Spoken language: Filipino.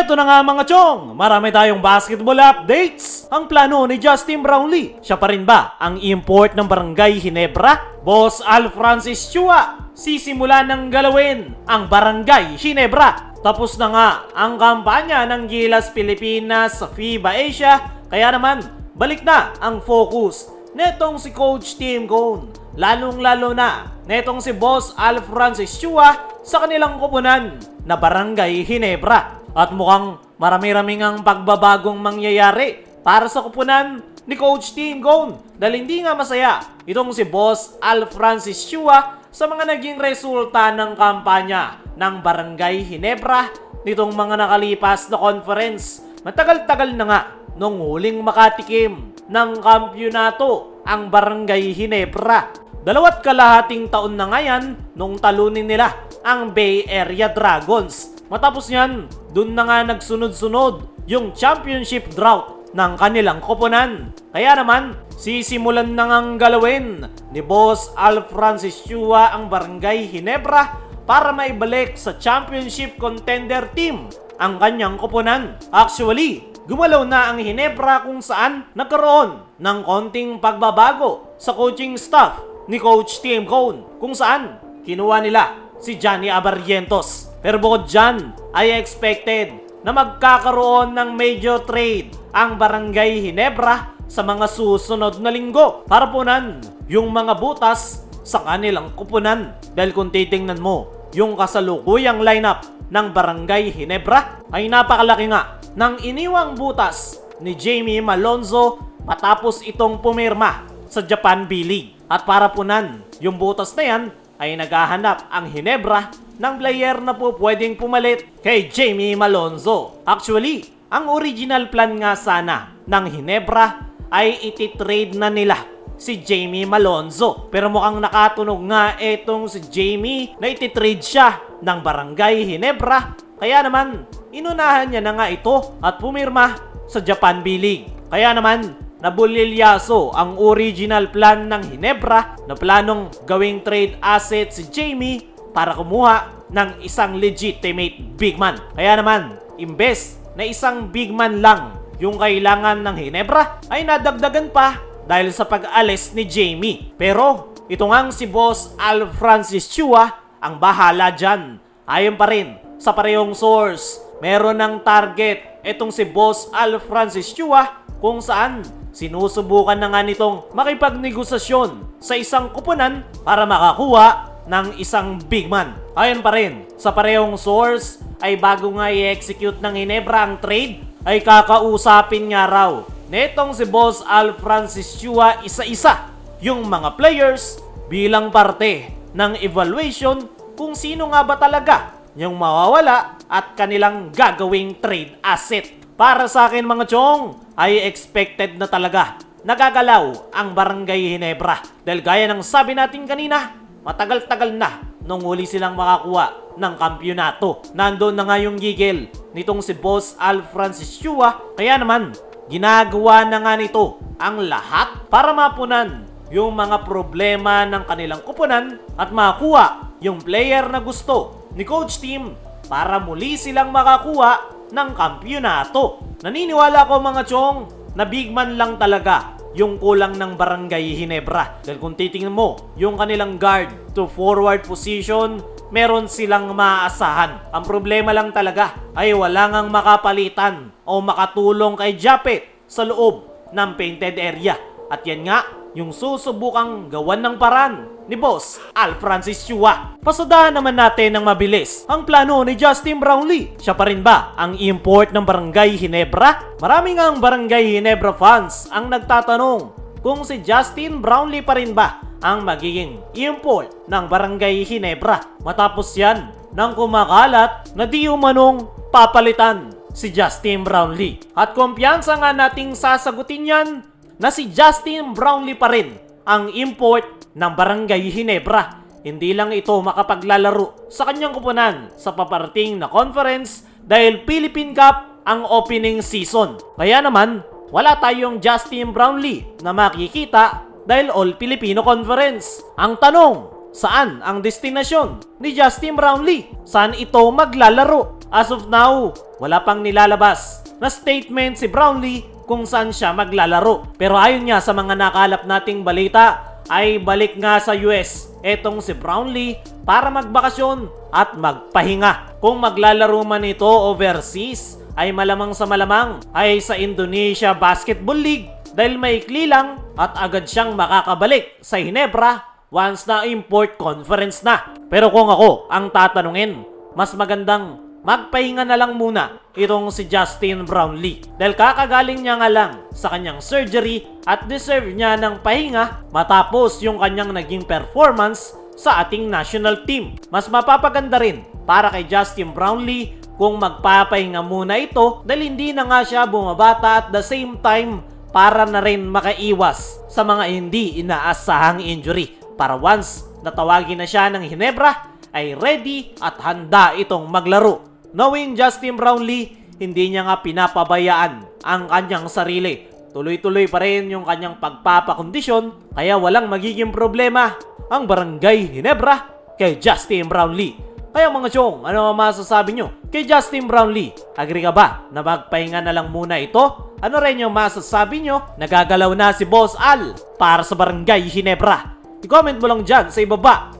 Eto na nga mga chong, marami tayong basketball updates. Ang plano ni Justin Brownlee, siya pa rin ba ang import ng Barangay Ginebra? Boss Al Francis Chua, sisimula ng galawin ang Barangay Ginebra. Tapos na nga ang kampanya ng Gilas Pilipinas sa FIBA Asia, kaya naman balik na ang focus netong si Coach Tim Cone. Lalong-lalo na netong si Boss Al Francis Chua sa kanilang koponan na Barangay Ginebra. At mukhang marami-raming ang pagbabagong mangyayari para sa koponan ni Coach Tim Cone. Dahil hindi nga masaya itong si Boss Al Francis Chua sa mga naging resulta ng kampanya ng Barangay Ginebra nitong mga nakalipas na conference. Matagal-tagal na nga nung huling makatikim ng kampyonato ang Barangay Ginebra. 2 kalahating taon na nga yan nung talunin nila ang Bay Area Dragons. Matapos yan, dun na nga nagsunod-sunod yung championship drought ng kanilang koponan. Kaya naman, sisimulan na ngang galawin ni Boss Al Francis Chua ang Barangay Ginebra para maibalik sa championship contender team ang kanyang koponan. Actually, gumalaw na ang Ginebra kung saan nagkaroon ng konting pagbabago sa coaching staff ni Coach Tim Cone, kung saan kinuha nila si Johnny Abarrientos. Pero bukod dyan ay expected na magkakaroon ng major trade ang Barangay Ginebra sa mga susunod na linggo para punan yung mga butas sa kanilang kupunan. Dahil kung titingnan mo yung kasalukuyang lineup ng Barangay Ginebra ay napakalaki nga ng iniwang butas ni Jamie Malonzo matapos itong pumirma sa Japan B-League. At para punan yung butas na yan ay naghahanap ang Ginebra ng player na po pwedeng pumalit kay Jamie Malonzo. Actually, ang original plan nga sana ng Ginebra ay iti-trade na nila si Jamie Malonzo. Pero mukhang nakatunog nga etong si Jamie na iti-trade siya ng Barangay Ginebra. Kaya naman, inunahan niya na nga ito at pumirma sa Japan B-League. Kaya naman, nabulilyaso ang original plan ng Ginebra na planong gawing trade asset si Jamie para kumuha ng isang legitimate big man. Kaya naman, imbes na isang big man lang yung kailangan ng Ginebra, ay nadagdagan pa dahil sa pag-alis ni Jamie. Pero ito ngang si Boss Al Francis Chua ang bahala dyan. Ayon pa rin sa parehong source, meron ng target itong si Boss Al Francis Chua kung saan sinusubukan na nga nitong makipagnegosasyon sa isang kupunan para makakuha ng isang big man. Ayon pa rin sa parehong source ay bago nga i-execute ng Ginebra ang trade ay kakausapin nga raw netong si Boss Al Francis Chua isa-isa yung mga players bilang parte ng evaluation kung sino nga ba talaga yung mawawala at kanilang gagawing trade asset. Para sa akin mga chong, ay expected na talaga nagagalaw ang Barangay Ginebra. Dahil gaya ng sabi natin kanina, matagal-tagal na nung huli silang makakuha ng kampyonato. Nandoon na nga yung gigil nitong si Boss Al Francis Chua. Kaya naman, ginagawa na nga nito ang lahat para mapunan yung mga problema ng kanilang kupunan at makuha yung player na gusto ni Coach Tim para muli silang makakuha ng kampyonato. Naniniwala ko mga chong na big man lang talaga yung kulang ng Barangay Ginebra. Dahil kung titingnan mo yung kanilang guard to forward position, meron silang maaasahan. Ang problema lang talaga ay wala ngang makapalitan o makatulong kay Japet sa loob ng painted area. At yan nga yung susubukang gawan ng paraan ni Boss Al Francis Chua. Pasadahan naman natin ng mabilis ang plano ni Justin Brownlee. Siya pa rin ba ang import ng Barangay Ginebra? Marami nga ang Barangay Ginebra fans ang nagtatanong kung si Justin Brownlee pa rin ba ang magiging import ng Barangay Ginebra. Matapos yan nang kumakalat na di umanong papalitan si Justin Brownlee. At kumpiyansa nga nating sasagutin yan na si Justin Brownlee pa rin ang import ng Barangay Ginebra. Hindi lang ito makapaglalaro sa kanyang kupunan sa paparating na conference dahil Philippine Cup ang opening season. Kaya naman, wala tayong Justin Brownlee na makikita dahil All Filipino Conference. Ang tanong, saan ang destinasyon ni Justin Brownlee? Saan ito maglalaro? As of now, wala pang nilalabas na statement si Brownlee kung saan siya maglalaro. Pero ayon nga sa mga nakalap nating balita, ay balik nga sa US etong si Brownlee para magbakasyon at magpahinga. Kung maglalaro man ito overseas, ay malamang sa malamang ay sa Indonesia Basketball League dahil maikli lang at agad siyang makakabalik sa Ginebra once na import conference na. Pero kung ako ang tatanungin, mas magandang magpahinga na lang muna itong si Justin Brownlee dahil kakagaling niya nga lang sa kanyang surgery at deserve niya ng pahinga matapos yung kanyang naging performance sa ating national team. Mas mapapaganda rin para kay Justin Brownlee kung magpapahinga muna ito dahil hindi na nga siya bumabata at the same time para na rin makaiwas sa mga hindi inaasahang injury para once natawagin na siya ng Ginebra ay ready at handa itong maglaro. Knowing Justin Brownlee, hindi niya nga pinapabayaan ang kanyang sarili. Tuloy-tuloy pa rin yung kanyang pagpapakondisyon kaya walang magiging problema ang Barangay Ginebra kay Justin Brownlee. Kaya mga chong, ano ang masasabi nyo kay Justin Brownlee? Agree ka ba na magpahinga na lang muna ito? Ano rin yung masasabi nyo? Nagagalaw na si Boss Al para sa Barangay Ginebra. I-comment mo lang dyan sa ibaba.